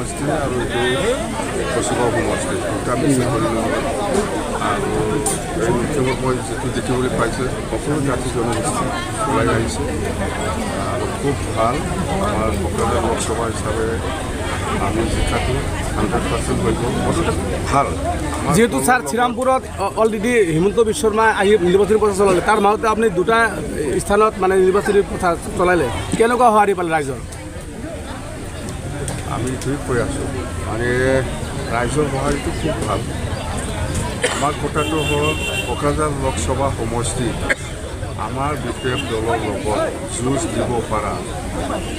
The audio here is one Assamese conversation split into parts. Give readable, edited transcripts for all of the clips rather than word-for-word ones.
সমষ্টি আৰু এইটো কচুগাঁও সমষ্টি দুটা মিক্স কৰি ল'লোঁ আৰু এই মিটিঙত মই যিটো দেখিবলৈ পাইছোঁ সকলো জাতি জনগোষ্ঠী ওলাই আহিছে আৰু খুব ভাল আমাৰ কোকৰাঝাৰ লোকসভা হিচাপে আমি জিকাটো 100% হৈ গ'ল মুঠতে ভাল যেহেতু স্যার শ্রীরামপুরত অলরেডি হিমন্ত বিশ্ব শর্মা আহি নির্বাচনী প্রচার চলালে তার মাজতে আপনি দুটা স্থানত মানে নির্বাচনী প্রচার চলাইলে কেনেকুৱা সঁহাৰি পালে ৰাইজৰ আমি এইটোৱে কৈ আছোঁ মানে ৰাইজৰ সঁহাৰিটো খুব ভাল আমাৰ কথাটো হ'ল কোকৰাঝাৰ লোকসভা সমষ্টি আমাৰ বিপেফ দলৰ লগত যুঁজ দিব পৰা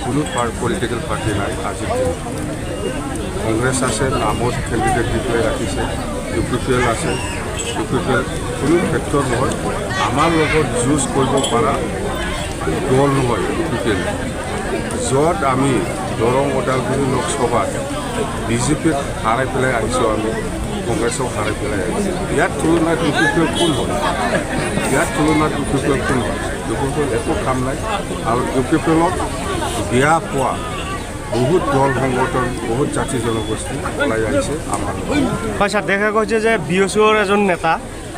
কোনো পলিটিকেল পাৰ্টি নাই আজিৰ দিনত কংগ্ৰেছ আছে নামত কেণ্ডিডেট দি পেলাই ৰাখিছে UPPL আছে UPPL কোনো ক্ষেত্ৰত নহয় আমাৰ লগত যুঁজ কৰিব পৰা দল নহয় UPPL য'ত আমি দৰং ওদালগুৰি লোকসভাত BJPক হাৰাই পেলাই আহিছোঁ আমি কংগ্ৰেছক হাৰাই পেলাই আহিছোঁ ইয়াত তুলনাত UPPL কোন হ'ল ইয়াত তুলনাত UPPL কোন হ'ল UPPL একো কাম নাই আৰু UPPLক বিয়া পোৱা বহুত দল সংগঠন বহুত জাতি জনগোষ্ঠী ওলাই আহিছে আমাৰ হয় স্যাৰ দেখা গৈছে যে BSOৰ এজন নেতা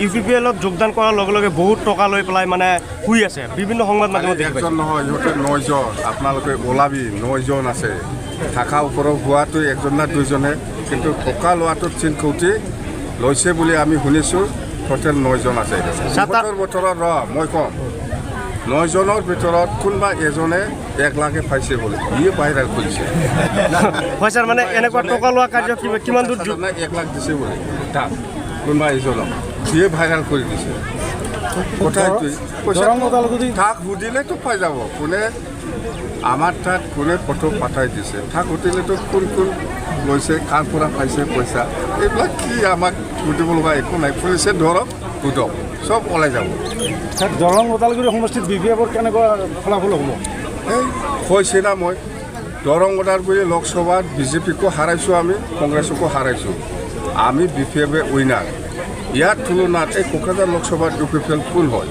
UPPLত যোগদান কৰাৰ লগে লগে বহুত টকা লৈ পেলাই মানে শুই আছে বিভিন্ন সংবাদ মাধ্যমত দেখা একজন নহয় ইহঁতে 9জন আপোনালোকে ওলাবি 9জন আছে থাকা ওপৰত হোৱাটো একজন না দুজনে কিন্তু টকা লোৱাটো 3 কোটি লৈছে বুলি আমি শুনিছোঁ টোটেল 9জন আছে 70 বছৰত মই কম 9জনৰ ভিতৰত কোনোবা এজনে 1 লাখে পাইছে বুলি ইয়ে ভাইৰেল কৰিছে হয় স্যাৰ মানে এনেকুৱা টকা লোৱা কাৰ্য কিমান দূৰ 1 লাখ দিছে বুলি তাক কোনোবা এজনক ইয়ে ভাইৰেল কৰি দিছে কথাটো তাক সুধিলেতো পাই যাব কোনে আমাৰ তাত কোনে ফটো পঠাই দিছে তাক সুধিলেতো কোন কোন লৈছে কাৰ পৰা পাইছে পইচা এইবিলাক কি আমাক সুধিব লগা একো নাই পুলিচে ধৰক সোধক চব ওলাই যাব দৰং ওদালগুৰি সমষ্টিত BPFৰ কেনেকুৱা ফলাফল হ'ব এই কৈছে না মই দৰং ওদালগুৰি লোকসভাত BJPকো হাৰাইছোঁ আমি কংগ্ৰেছকো হাৰাইছোঁ আমি BPF উইনাৰ ইয়াৰ তুলনাত এই কোকৰাঝাৰ লোকসভাত UPPL কোন হয়